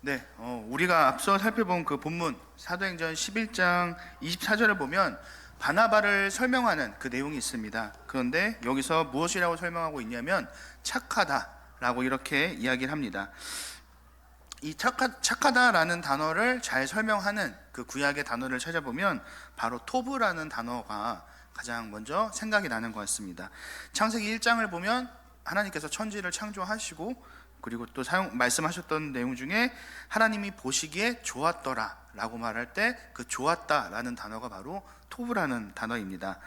네, 우리가 앞서 살펴본 그 본문 사도행전 11장 24절을 보면 바나바를 설명하는 그 내용이 있습니다. 그런데 여기서 무엇이라고 설명하고 있냐면 착하다라고 이렇게 이야기를 합니다. 이 착하다라는 단어를 잘 설명하는 그 구약의 단어를 찾아보면 바로 토브라는 단어가 가장 먼저 생각이 나는 것 같습니다. 창세기 1장을 보면 하나님께서 천지를 창조하시고 그리고 또 말씀하셨던 내용 중에 하나님이 보시기에 좋았더라 라고 말할 때 그 좋았다라는 단어가 바로 토브라는 단어입니다.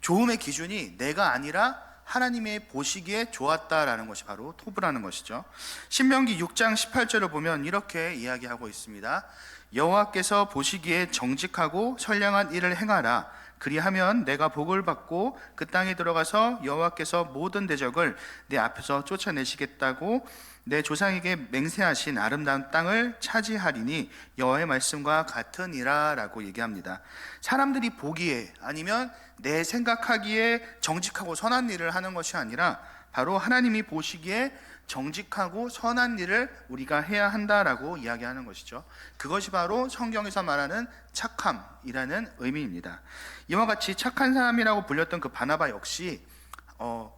좋음의 기준이 내가 아니라 하나님의 보시기에 좋았다라는 것이 바로 토브라는 것이죠. 신명기 6장 18절을 보면 이렇게 이야기하고 있습니다. 여호와께서 보시기에 정직하고 선량한 일을 행하라. 그리하면 내가 복을 받고 그 땅에 들어가서 여호와께서 모든 대적을 내 앞에서 쫓아내시겠다고 내 조상에게 맹세하신 아름다운 땅을 차지하리니 여호와의 말씀과 같으니라 라고 얘기합니다. 사람들이 보기에 아니면 내 생각하기에 정직하고 선한 일을 하는 것이 아니라 바로 하나님이 보시기에 정직하고 선한 일을 우리가 해야 한다라고 이야기하는 것이죠. 그것이 바로 성경에서 말하는 착함이라는 의미입니다. 이와 같이 착한 사람이라고 불렸던 그 바나바 역시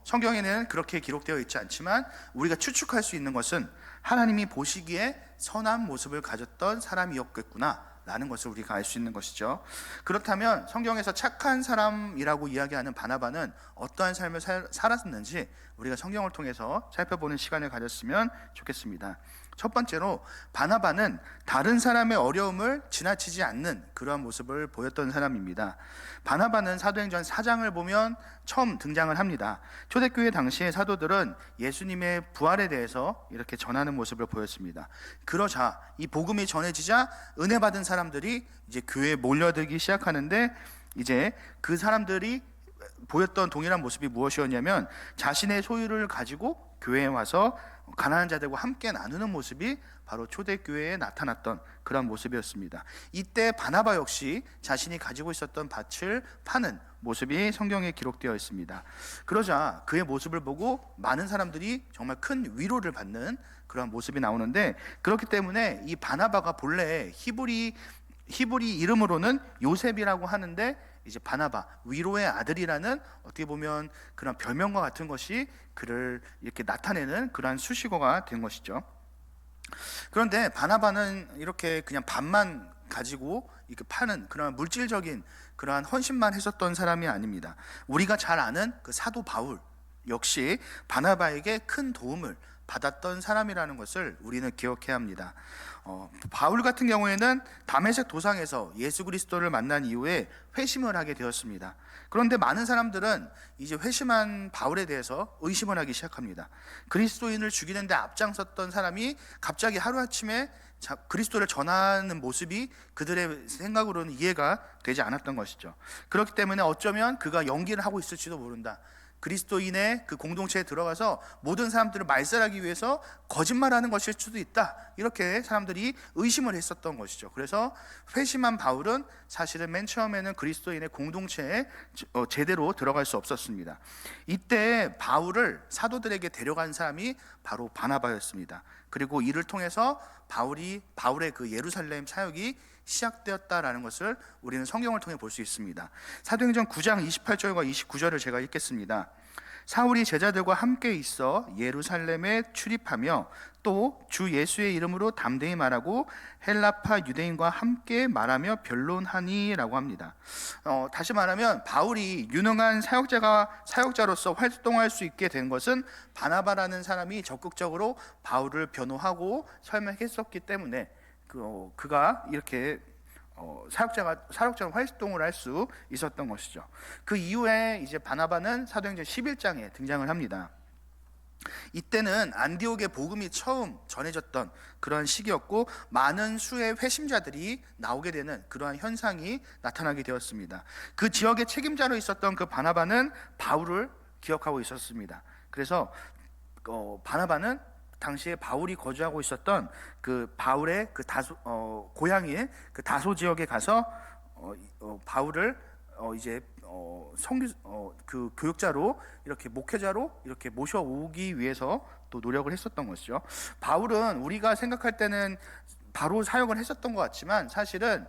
성경에는 그렇게 기록되어 있지 않지만 우리가 추측할 수 있는 것은 하나님이 보시기에 선한 모습을 가졌던 사람이었겠구나 라는 것을 우리가 알 수 있는 것이죠. 그렇다면 성경에서 착한 사람이라고 이야기하는 바나바는 어떠한 삶을 살았는지 우리가 성경을 통해서 살펴보는 시간을 가졌으면 좋겠습니다. 첫 번째로 바나바는 다른 사람의 어려움을 지나치지 않는 그러한 모습을 보였던 사람입니다. 바나바는 사도행전 4장을 보면 처음 등장을 합니다. 초대교회 당시의 사도들은 예수님의 부활에 대해서 이렇게 전하는 모습을 보였습니다. 그러자 이 복음이 전해지자 은혜 받은 사람들이 이제 교회에 몰려들기 시작하는데 이제 그 사람들이 보였던 동일한 모습이 무엇이었냐면 자신의 소유를 가지고 교회에 와서 가난한 자들과 함께 나누는 모습이 바로 초대교회에 나타났던 그런 모습이었습니다. 이때 바나바 역시 자신이 가지고 있었던 밭을 파는 모습이 성경에 기록되어 있습니다. 그러자 그의 모습을 보고 많은 사람들이 정말 큰 위로를 받는 그런 모습이 나오는데, 그렇기 때문에 이 바나바가 본래 히브리 이름으로는 요셉이라고 하는데 이제 바나바, 위로의 아들이라는 어떻게 보면 그런 별명과 같은 것이 그를 이렇게 나타내는 그러한 수식어가 된 것이죠. 그런데 바나바는 이렇게 그냥 밭만 가지고 이렇게 파는 그런 물질적인 그러한 헌신만 했었던 사람이 아닙니다. 우리가 잘 아는 그 사도 바울 역시 바나바에게 큰 도움을 받았던 사람이라는 것을 우리는 기억해야 합니다. 바울 같은 경우에는 다메섹 도상에서 예수 그리스도를 만난 이후에 회심을 하게 되었습니다. 그런데 많은 사람들은 이제 회심한 바울에 대해서 의심을 하기 시작합니다. 그리스도인을 죽이는 데 앞장섰던 사람이 갑자기 하루아침에 그리스도를 전하는 모습이 그들의 생각으로는 이해가 되지 않았던 것이죠. 그렇기 때문에 어쩌면 그가 연기를 하고 있을지도 모른다. 그리스도인의 그 공동체에 들어가서 모든 사람들을 말살하기 위해서 거짓말하는 것일 수도 있다, 이렇게 사람들이 의심을 했었던 것이죠. 그래서 회심한 바울은 사실은 맨 처음에는 그리스도인의 공동체에 제대로 들어갈 수 없었습니다. 이때 바울을 사도들에게 데려간 사람이 바로 바나바였습니다. 그리고 이를 통해서 바울의 그 예루살렘 사역이 시작되었다라는 것을 우리는 성경을 통해 볼 수 있습니다. 사도행전 9장 28절과 29절을 제가 읽겠습니다. 사울이 제자들과 함께 있어 예루살렘에 출입하며 또 주 예수의 이름으로 담대히 말하고 헬라파 유대인과 함께 말하며 변론하니라고 합니다. 다시 말하면 바울이 유능한 사역자로서 활동할 수 있게 된 것은 바나바라는 사람이 적극적으로 바울을 변호하고 설명했었기 때문에 그가 이렇게 사역자로 활동을 할 수 있었던 것이죠. 그 이후에 이제 바나바는 사도행전 11장에 등장을 합니다. 이때는 안디옥의 복음이 처음 전해졌던 그런 시기였고 많은 수의 회심자들이 나오게 되는 그러한 현상이 나타나게 되었습니다. 그 지역의 책임자로 있었던 그 바나바는 바울을 기억하고 있었습니다. 그래서 바나바는 당시에 바울이 거주하고 있었던 그 바울의 그 고향인 그 다소 지역에 가서 바울을 이제 그 교육자로 이렇게 목회자로 이렇게 모셔오기 위해서 또 노력을 했었던 것이죠. 바울은 우리가 생각할 때는 바로 사역을 했었던 것 같지만 사실은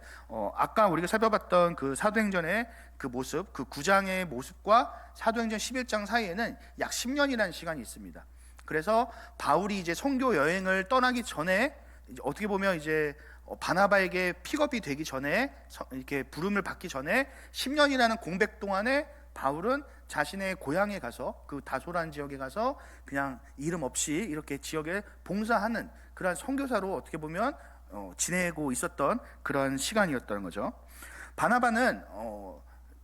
아까 우리가 살펴봤던 그 사도행전의 그 모습, 그 9장의 모습과 사도행전 11장 사이에는 약 10년이라는 시간이 있습니다. 그래서 바울이 이제 선교 여행을 떠나기 전에 어떻게 보면 이제 바나바에게 픽업이 되기 전에 이렇게 부름을 받기 전에 10년이라는 공백 동안에 바울은 자신의 고향에 가서 그 다소란 지역에 가서 그냥 이름 없이 이렇게 지역에 봉사하는 그러한 선교사로 어떻게 보면 지내고 있었던 그런 시간이었던 거죠. 바나바는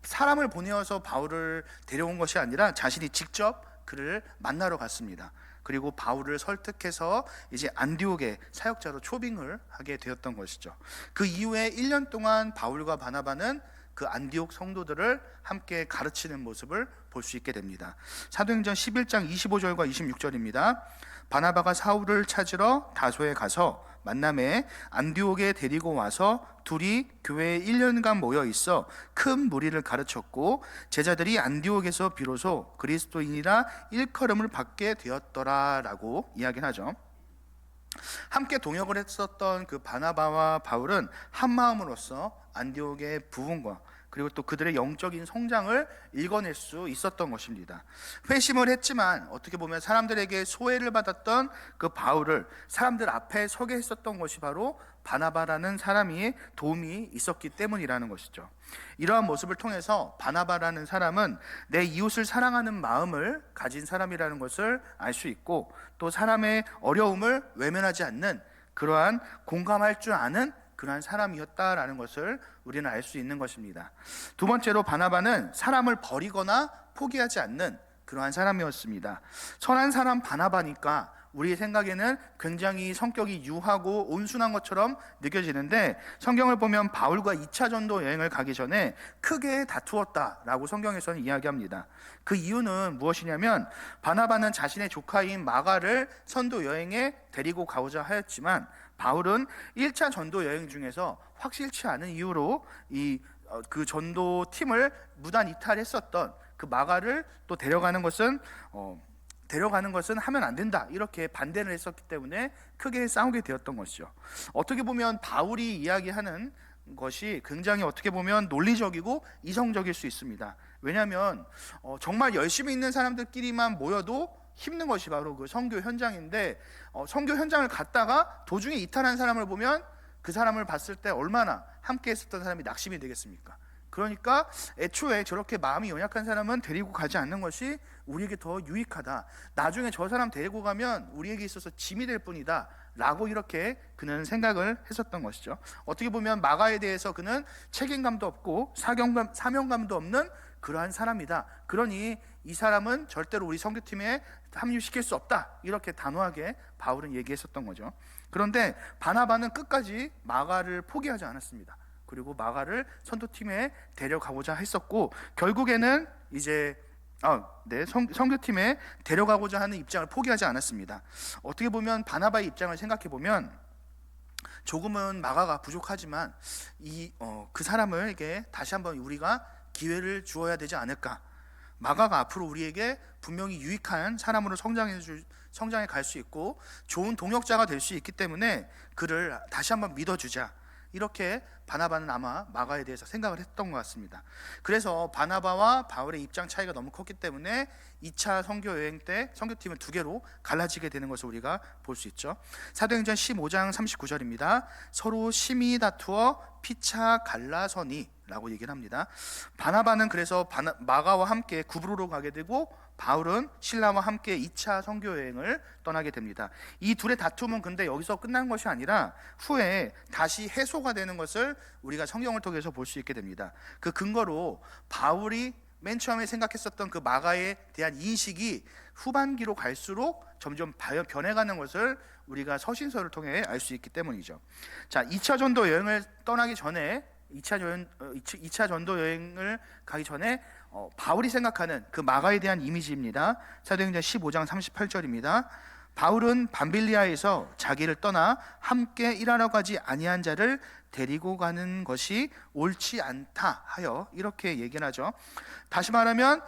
사람을 보내어서 바울을 데려온 것이 아니라 자신이 직접 그를 만나러 갔습니다. 그리고 바울을 설득해서 이제 안디옥의 사역자로 초빙을 하게 되었던 것이죠. 그 이후에 1년 동안 바울과 바나바는 그 안디옥 성도들을 함께 가르치는 모습을 볼 수 있게 됩니다. 사도행전 11장 25절과 26절입니다. 바나바가 사울을 찾으러 다소에 가서 만남에 안디옥에 데리고 와서 둘이 교회에 1년간 모여 있어 큰 무리를 가르쳤고 제자들이 안디옥에서 비로소 그리스도인이라 일컬음을 받게 되었더라라고 이야기를 하죠. 함께 동역을 했었던 그 바나바와 바울은 한 마음으로서 안디옥의 부흥과 그리고 또 그들의 영적인 성장을 읽어낼 수 있었던 것입니다. 회심을 했지만 어떻게 보면 사람들에게 소외를 받았던 그 바울을 사람들 앞에 서게 했었던 것이 바로 바나바라는 사람이 도움이 있었기 때문이라는 것이죠. 이러한 모습을 통해서 바나바라는 사람은 내 이웃을 사랑하는 마음을 가진 사람이라는 것을 알 수 있고 또 사람의 어려움을 외면하지 않는 그러한 공감할 줄 아는 그러한 사람이었다라는 것을 우리는 알 수 있는 것입니다. 두 번째로 바나바는 사람을 버리거나 포기하지 않는 그러한 사람이었습니다. 선한 사람 바나바니까 우리의 생각에는 굉장히 성격이 유하고 온순한 것처럼 느껴지는데 성경을 보면 바울과 2차 전도 여행을 가기 전에 크게 다투었다라고 성경에서는 이야기합니다. 그 이유는 무엇이냐면 바나바는 자신의 조카인 마가를 선도 여행에 데리고 가고자 하였지만 바울은 1차 전도 여행 중에서 확실치 않은 이유로 그 전도 팀을 무단 이탈했었던 그 마가를 또 데려가는 것은 하면 안 된다 이렇게 반대를 했었기 때문에 크게 싸우게 되었던 것이죠. 어떻게 보면 바울이 이야기하는 것이 굉장히 어떻게 보면 논리적이고 이성적일 수 있습니다. 왜냐하면 정말 열심히 있는 사람들끼리만 모여도 힘든 것이 바로 그 선교 현장인데 선교 현장을 갔다가 도중에 이탈한 사람을 보면 그 사람을 봤을 때 얼마나 함께 했었던 사람이 낙심이 되겠습니까? 그러니까 애초에 저렇게 마음이 연약한 사람은 데리고 가지 않는 것이 우리에게 더 유익하다. 나중에 저 사람 데리고 가면 우리에게 있어서 짐이 될 뿐이다 라고 이렇게 그는 생각을 했었던 것이죠. 어떻게 보면 마가에 대해서 그는 책임감도 없고 사명감도 없는 그러한 사람이다. 그러니 이 사람은 절대로 우리 선교팀에 합류시킬 수 없다 이렇게 단호하게 바울은 얘기했었던 거죠. 그런데 바나바는 끝까지 마가를 포기하지 않았습니다. 그리고 마가를 선교팀에 데려가고자 했었고 결국에는 이제 선교팀에 데려가고자 하는 입장을 포기하지 않았습니다. 어떻게 보면 바나바의 입장을 생각해 보면 조금은 마가가 부족하지만 그 사람에게 다시 한번 우리가 기회를 주어야 되지 않을까. 마가가 앞으로 우리에게 분명히 유익한 사람으로 성장해 갈 수 있고 좋은 동역자가 될 수 있기 때문에 그를 다시 한번 믿어주자. 이렇게 바나바는 아마 마가에 대해서 생각을 했던 것 같습니다. 그래서 바나바와 바울의 입장 차이가 너무 컸기 때문에 2차 선교 여행 때 선교팀을 두 개로 갈라지게 되는 것을 우리가 볼 수 있죠. 사도행전 15장 39절입니다. 서로 심히 다투어 피차 갈라서니 라고 얘기를 합니다. 바나바는 그래서 마가와 함께 구브로로 가게 되고 바울은 실라와 함께 2차 선교 여행을 떠나게 됩니다. 이 둘의 다툼은 근데 여기서 끝난 것이 아니라 후에 다시 해소가 되는 것을 우리가 성경을 통해서 볼 수 있게 됩니다. 그 근거로 바울이 맨 처음에 생각했었던 그 마가에 대한 인식이 후반기로 갈수록 점점 변해가는 것을 우리가 서신서를 통해 알 수 있기 때문이죠. 자, 2차 전도 여행을 떠나기 전에 2차 전도 여행을 가기 전에 바울이 생각하는 그 마가에 대한 이미지입니다. 사도행전 15장 38절입니다. 바울은 밤빌리아에서 자기를 떠나 함께 일하러 가지 아니한 자를 데리고 가는 것이 옳지 않다 하여 이렇게 얘기를 하죠. 다시 말하면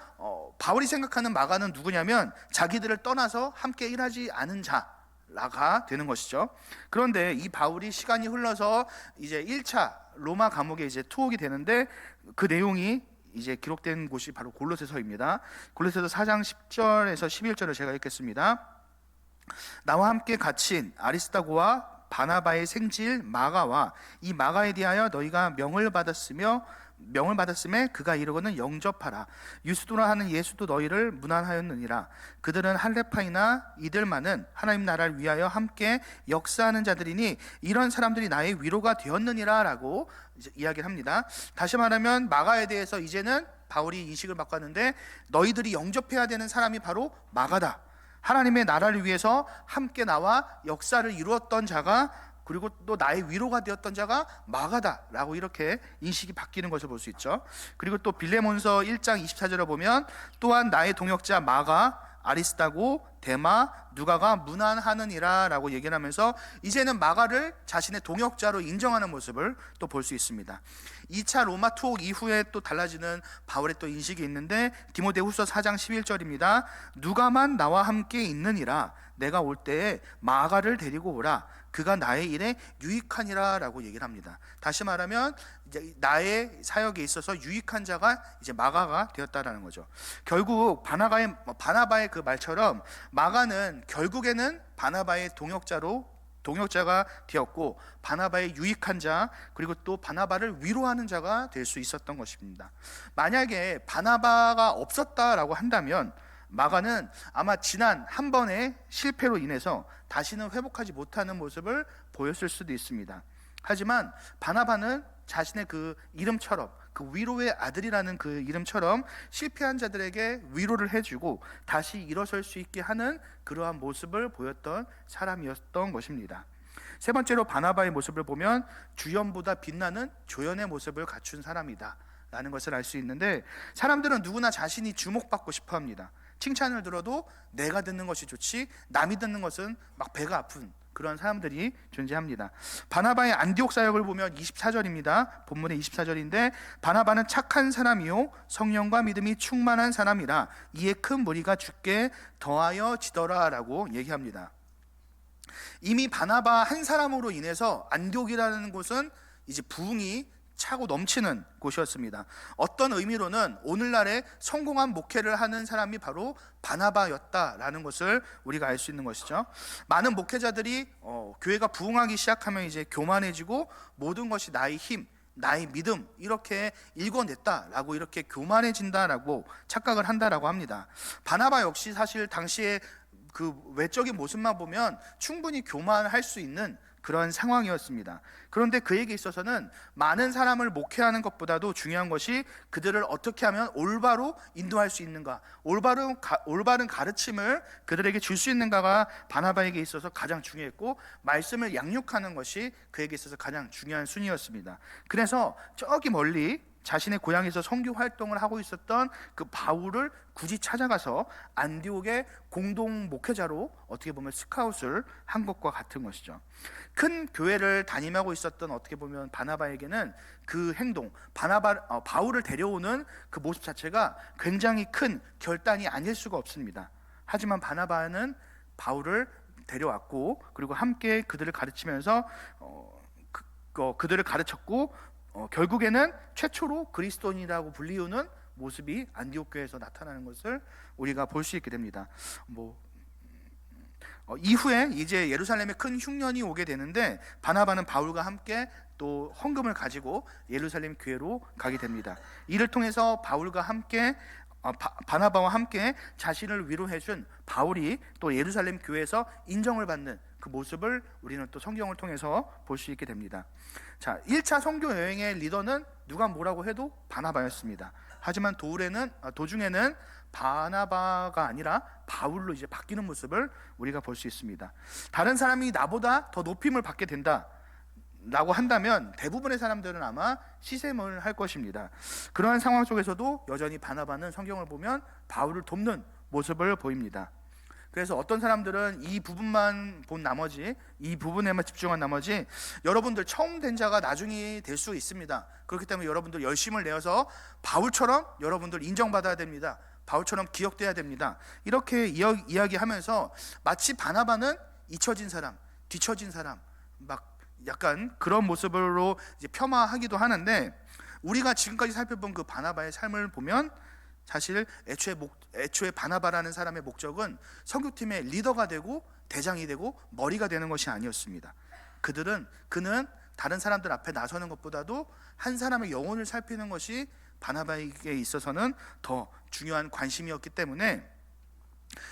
바울이 생각하는 마가는 누구냐면 자기들을 떠나서 함께 일하지 않은 자가 되는 것이죠. 그런데 이 바울이 시간이 흘러서 이제 1차 로마 감옥에 이제 투옥이 되는데 그 내용이 이제 기록된 곳이 바로 골로새서입니다. 골로새서 4장 10절에서 11절을 제가 읽겠습니다. 나와 함께 갇힌 아리스다고와 바나바의 생질 마가와 이 마가에 대하여 너희가 명을 받았음에 그가 이르거든 영접하라. 유스도라 하는 예수도 너희를 문안하였느니라. 그들은 할레파이나 이들만은 하나님 나라를 위하여 함께 역사하는 자들이니 이런 사람들이 나의 위로가 되었느니라 라고 이야기를 합니다. 다시 말하면 마가에 대해서 이제는 바울이 인식을 바꿨는데 너희들이 영접해야 되는 사람이 바로 마가다. 하나님의 나라를 위해서 함께 나와 역사를 이루었던 자가, 그리고 또 나의 위로가 되었던 자가 마가다라고 이렇게 인식이 바뀌는 것을 볼 수 있죠. 그리고 또 빌레몬서 1장 24절을 보면 또한 나의 동역자 마가, 아리스다고, 데마, 누가가 문안하느니라 라고 얘기를 하면서 이제는 마가를 자신의 동역자로 인정하는 모습을 또 볼 수 있습니다. 2차 로마 투옥 이후에 또 달라지는 바울의 또 인식이 있는데 디모데후서 4장 11절입니다. 누가만 나와 함께 있느니라. 내가 올 때에 마가를 데리고 오라. 그가 나의 일에 유익하니라 라고 얘기를 합니다. 다시 말하면 이제 나의 사역에 있어서 유익한 자가 이제 마가가 되었다라는 거죠. 결국 바나바의 그 말처럼 마가는 결국에는 바나바의 동역자가 되었고 바나바의 유익한 자, 그리고 또 바나바를 위로하는 자가 될 수 있었던 것입니다. 만약에 바나바가 없었다라고 한다면 마가는 아마 지난 한 번의 실패로 인해서 다시는 회복하지 못하는 모습을 보였을 수도 있습니다. 하지만 바나바는 자신의 그 이름처럼, 그 위로의 아들이라는 그 이름처럼 실패한 자들에게 위로를 해주고 다시 일어설 수 있게 하는 그러한 모습을 보였던 사람이었던 것입니다. 세 번째로 바나바의 모습을 보면 주연보다 빛나는 조연의 모습을 갖춘 사람이다 라는 것을 알 수 있는데, 사람들은 누구나 자신이 주목받고 싶어 합니다. 칭찬을 들어도 내가 듣는 것이 좋지 남이 듣는 것은 막 배가 아픈 그런 사람들이 존재합니다. 바나바의 안디옥 사역을 보면 24절입니다. 본문의 24절인데 바나바는 착한 사람이요 성령과 믿음이 충만한 사람이라 이에 큰 무리가 죽게 더하여 지더라 라고 얘기합니다. 이미 바나바 한 사람으로 인해서 안디옥이라는 곳은 이제 부흥이 차고 넘치는 곳이었습니다. 어떤 의미로는 오늘날에 성공한 목회를 하는 사람이 바로 바나바였다라는 것을 우리가 알 수 있는 것이죠. 많은 목회자들이 교회가 부흥하기 시작하면 이제 교만해지고 모든 것이 나의 힘, 나의 믿음 이렇게 일궈냈다라고 이렇게 교만해진다라고 착각을 한다라고 합니다. 바나바 역시 사실 당시에 그 외적인 모습만 보면 충분히 교만할 수 있는 그런 상황이었습니다. 그런데 그에게 있어서는 많은 사람을 목회하는 것보다도 중요한 것이 그들을 어떻게 하면 올바로 인도할 수 있는가, 올바른 가르침을 그들에게 줄 수 있는가가 바나바에게 있어서 가장 중요했고, 말씀을 양육하는 것이 그에게 있어서 가장 중요한 순위였습니다. 그래서 저기 멀리 자신의 고향에서 선교 활동을 하고 있었던 그 바울을 굳이 찾아가서 안디옥의 공동 목회자로 어떻게 보면 스카웃을 한 것과 같은 것이죠. 큰 교회를 담임하고 있었던 어떻게 보면 바나바에게는 그 행동, 바울을 데려오는 그 모습 자체가 굉장히 큰 결단이 아닐 수가 없습니다. 하지만 바나바는 바울을 데려왔고, 그리고 함께 그들을 가르치면서 그들을 가르쳤고, 결국에는 최초로 그리스도인이라고 불리우는 모습이 안디옥 교회에서 나타나는 것을 우리가 볼 수 있게 됩니다. 이후에 이제 예루살렘에 큰 흉년이 오게 되는데 바나바는 바울과 함께 또 헌금을 가지고 예루살렘 교회로 가게 됩니다. 이를 통해서 바나바와 함께 자신을 위로해준 바울이 또 예루살렘 교회에서 인정을 받는 그 모습을 우리는 또 성경을 통해서 볼 수 있게 됩니다. 자, 1차 선교 여행의 리더는 누가 뭐라고 해도 바나바였습니다. 하지만 도중에는 바나바가 아니라 바울로 이제 바뀌는 모습을 우리가 볼 수 있습니다. 다른 사람이 나보다 더 높임을 받게 된다 라고 한다면 대부분의 사람들은 아마 시샘을 할 것입니다. 그러한 상황 속에서도 여전히 바나바는 성경을 보면 바울을 돕는 모습을 보입니다. 그래서 어떤 사람들은 이 부분만 본 나머지, 이 부분에만 집중한 나머지, 여러분들 처음 된 자가 나중에 될 수 있습니다. 그렇기 때문에 여러분들 열심을 내어서 바울처럼 여러분들 인정받아야 됩니다. 바울처럼 기억돼야 됩니다. 이렇게 이야기하면서 마치 바나바는 잊혀진 사람, 뒤처진 사람, 막 약간 그런 모습으로 이제 폄하하기도 하는데, 우리가 지금까지 살펴본 그 바나바의 삶을 보면 사실 애초에 바나바라는 사람의 목적은 선교팀의 리더가 되고 대장이 되고 머리가 되는 것이 아니었습니다. 그는 다른 사람들 앞에 나서는 것보다도 한 사람의 영혼을 살피는 것이 바나바에게 있어서는 더 중요한 관심이었기 때문에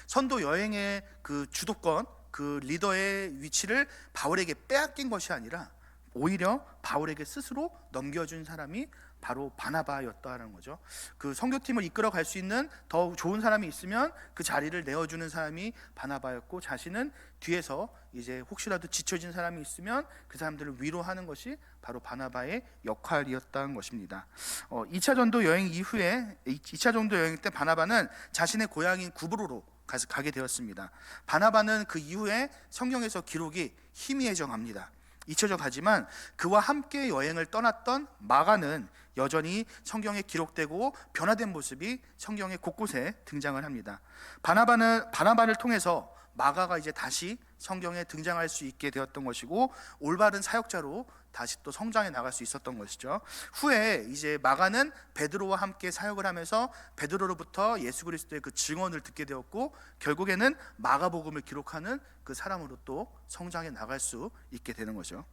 선도 여행의 그 주도권, 그 리더의 위치를 바울에게 빼앗긴 것이 아니라 오히려 바울에게 스스로 넘겨준 사람이 바로 바나바였다는 거죠. 그 선교팀을 이끌어 갈 수 있는 더 좋은 사람이 있으면 그 자리를 내어주는 사람이 바나바였고, 자신은 뒤에서 이제 혹시라도 지쳐진 사람이 있으면 그 사람들을 위로하는 것이 바로 바나바의 역할이었다는 것입니다. 2차 전도 여행 이후에 2차 전도 여행 때 바나바는 자신의 고향인 구브로로 가게 되었습니다. 바나바는 그 이후에 성경에서 기록이 희미해져갑니다. 잊혀져가지만 그와 함께 여행을 떠났던 마가는 여전히 성경에 기록되고 변화된 모습이 성경의 곳곳에 등장을 합니다. 바나바를 통해서 마가가 이제 다시 성경에 등장할 수 있게 되었던 것이고, 올바른 사역자로 다시 또 성장해 나갈 수 있었던 것이죠. 후에 이제 마가는 베드로와 함께 사역을 하면서 베드로로부터 예수 그리스도의 그 증언을 듣게 되었고, 결국에는 마가복음을 기록하는 그 사람으로 또 성장해 나갈 수 있게 되는 거죠.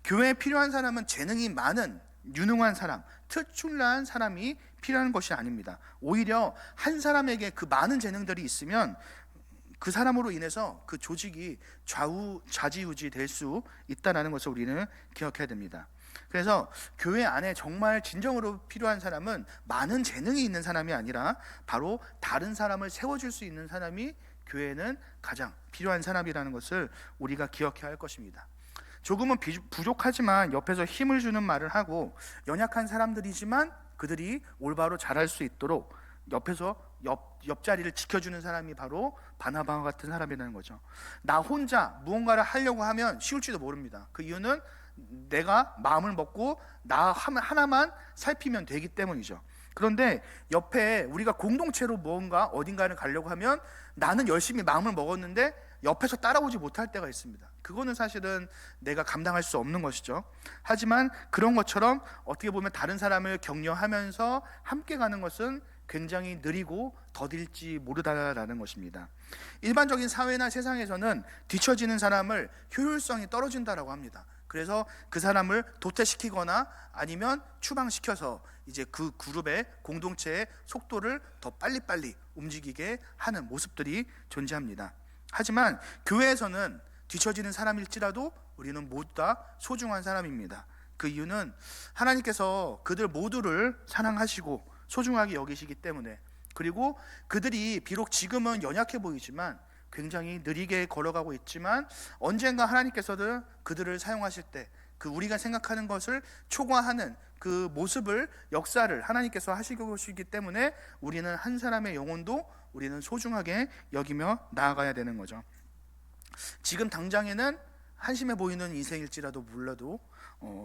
교회에 필요한 사람은 재능이 많은 유능한 사람, 특출난 사람이 필요한 것이 아닙니다. 오히려 한 사람에게 그 많은 재능들이 있으면 그 사람으로 인해서 그 조직이 좌지우지 될 수 있다는 것을 우리는 기억해야 됩니다. 그래서 교회 안에 정말 진정으로 필요한 사람은 많은 재능이 있는 사람이 아니라 바로 다른 사람을 세워줄 수 있는 사람이 교회에는 가장 필요한 사람이라는 것을 우리가 기억해야 할 것입니다. 조금은 부족하지만 옆에서 힘을 주는 말을 하고, 연약한 사람들이지만 그들이 올바로 잘할 수 있도록 옆에서 옆자리를 지켜주는 사람이 바로 바나바와 같은 사람이라는 거죠. 나 혼자 무언가를 하려고 하면 쉬울지도 모릅니다. 그 이유는 내가 마음을 먹고 나 하나만 살피면 되기 때문이죠. 그런데 옆에 우리가 공동체로 무언가 어딘가를 가려고 하면 나는 열심히 마음을 먹었는데 옆에서 따라오지 못할 때가 있습니다. 그거는 사실은 내가 감당할 수 없는 것이죠. 하지만 그런 것처럼 어떻게 보면 다른 사람을 격려하면서 함께 가는 것은 굉장히 느리고 더딜지 모르다라는 것입니다. 일반적인 사회나 세상에서는 뒤처지는 사람을 효율성이 떨어진다라고 합니다. 그래서 그 사람을 도태시키거나 아니면 추방시켜서 이제 그 그룹의 공동체의 속도를 더 빨리빨리 움직이게 하는 모습들이 존재합니다. 하지만 교회에서는 뒤처지는 사람일지라도 우리는 모두 다 소중한 사람입니다. 그 이유는 하나님께서 그들 모두를 사랑하시고 소중하게 여기시기 때문에, 그리고 그들이 비록 지금은 연약해 보이지만 굉장히 느리게 걸어가고 있지만 언젠가 하나님께서는 그들을 사용하실 때 그 우리가 생각하는 것을 초과하는 그 모습을, 역사를 하나님께서 하시고 계시기 때문에 우리는 한 사람의 영혼도 우리는 소중하게 여기며 나아가야 되는 거죠. 지금 당장에는 한심해 보이는 인생일지라도 몰라도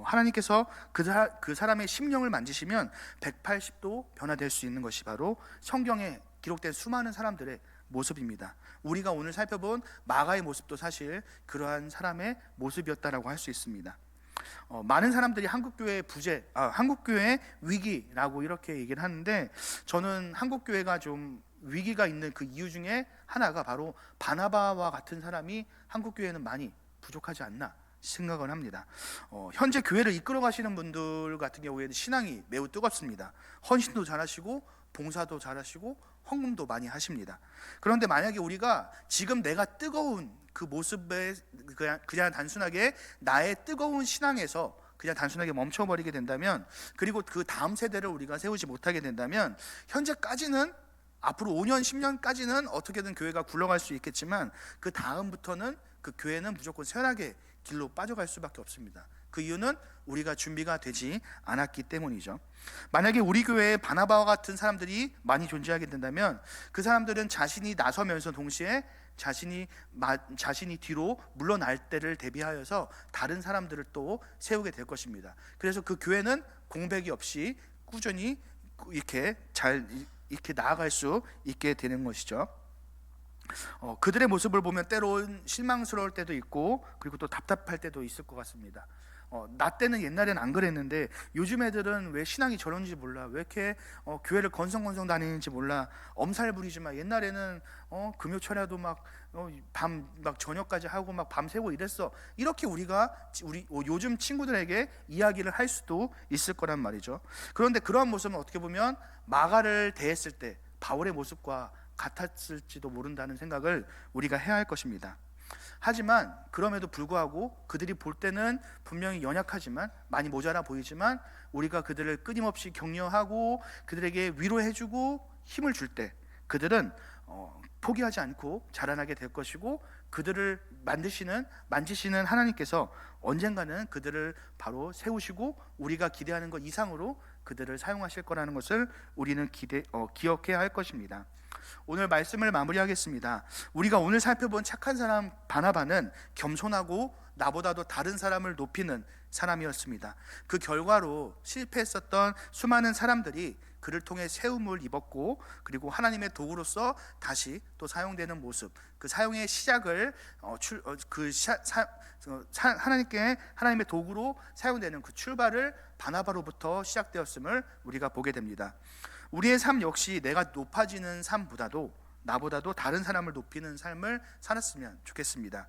하나님께서 그 사람의 심령을 만지시면 180도 변화될 수 있는 것이 바로 성경에 기록된 수많은 사람들의 모습입니다. 우리가 오늘 살펴본 마가의 모습도 사실 그러한 사람의 모습이었다라고 할 수 있습니다. 많은 사람들이 한국교회의 위기라고 이렇게 얘기를 하는데, 저는 한국교회가 좀 위기가 있는 그 이유 중에 하나가 바로 바나바와 같은 사람이 한국교회는 많이 부족하지 않나 생각을 합니다. 현재 교회를 이끌어 가시는 분들 같은 경우에는 신앙이 매우 뜨겁습니다. 헌신도 잘하시고 봉사도 잘하시고 헌금도 많이 하십니다. 그런데 만약에 우리가 지금 내가 뜨거운 그 모습에 그냥 단순하게 나의 뜨거운 신앙에서 그냥 단순하게 멈춰버리게 된다면, 그리고 그 다음 세대를 우리가 세우지 못하게 된다면, 현재까지는 앞으로 5년, 10년까지는 어떻게든 교회가 굴러갈 수 있겠지만 그 다음부터는 그 교회는 무조건 쇠락의 길로 빠져갈 수밖에 없습니다. 그 이유는 우리가 준비가 되지 않았기 때문이죠. 만약에 우리 교회에 바나바와 같은 사람들이 많이 존재하게 된다면 그 사람들은 자신이 나서면서 동시에 자신이 뒤로 물러날 때를 대비하여서 다른 사람들을 또 세우게 될 것입니다. 그래서 그 교회는 공백이 없이 꾸준히 이렇게 나아갈 수 있게 되는 것이죠. 그들의 모습을 보면 때론 실망스러울 때도 있고, 그리고 또 답답할 때도 있을 것 같습니다. 나 때는 옛날엔 안 그랬는데 요즘 애들은 왜 신앙이 저런지 몰라, 왜 이렇게 교회를 건성건성 다니는지 몰라, 엄살 부리지 마, 옛날에는 금요철야도 밤 저녁까지 하고 막 밤새고 이랬어, 이렇게 우리 요즘 친구들에게 이야기를 할 수도 있을 거란 말이죠. 그런데 그러한 모습은 어떻게 보면 마가를 대했을 때 바울의 모습과 같았을지도 모른다는 생각을 우리가 해야 할 것입니다. 하지만 그럼에도 불구하고 그들이 볼 때는 분명히 연약하지만, 많이 모자라 보이지만, 우리가 그들을 끊임없이 격려하고 그들에게 위로해주고 힘을 줄 때 그들은 포기하지 않고 자라나게 될 것이고, 그들을 만지시는 하나님께서 언젠가는 그들을 바로 세우시고 우리가 기대하는 것 이상으로 그들을 사용하실 거라는 것을 우리는 기억해야 할 것입니다. 오늘 말씀을 마무리하겠습니다. 우리가 오늘 살펴본 착한 사람 바나바는 겸손하고 나보다도 다른 사람을 높이는 사람이었습니다. 그 결과로 실패했었던 수많은 사람들이 그를 통해 세움을 입었고, 그리고 하나님의 도구로서 다시 또 사용되는 모습, 그 사용의 시작을 하나님의 도구로 사용되는 그 출발을 바나바로부터 시작되었음을 우리가 보게 됩니다. 우리의 삶 역시 내가 높아지는 삶보다도 나보다도 다른 사람을 높이는 삶을 살았으면 좋겠습니다.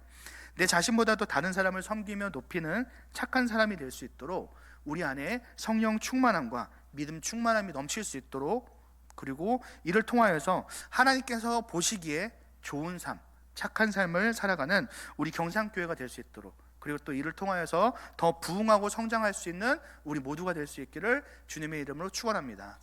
내 자신보다도 다른 사람을 섬기며 높이는 착한 사람이 될 수 있도록 우리 안에 성령 충만함과 믿음 충만함이 넘칠 수 있도록, 그리고 이를 통하여서 하나님께서 보시기에 좋은 삶, 착한 삶을 살아가는 우리 경상교회가 될 수 있도록, 그리고 또 이를 통하여서 더 부흥하고 성장할 수 있는 우리 모두가 될 수 있기를 주님의 이름으로 축원합니다.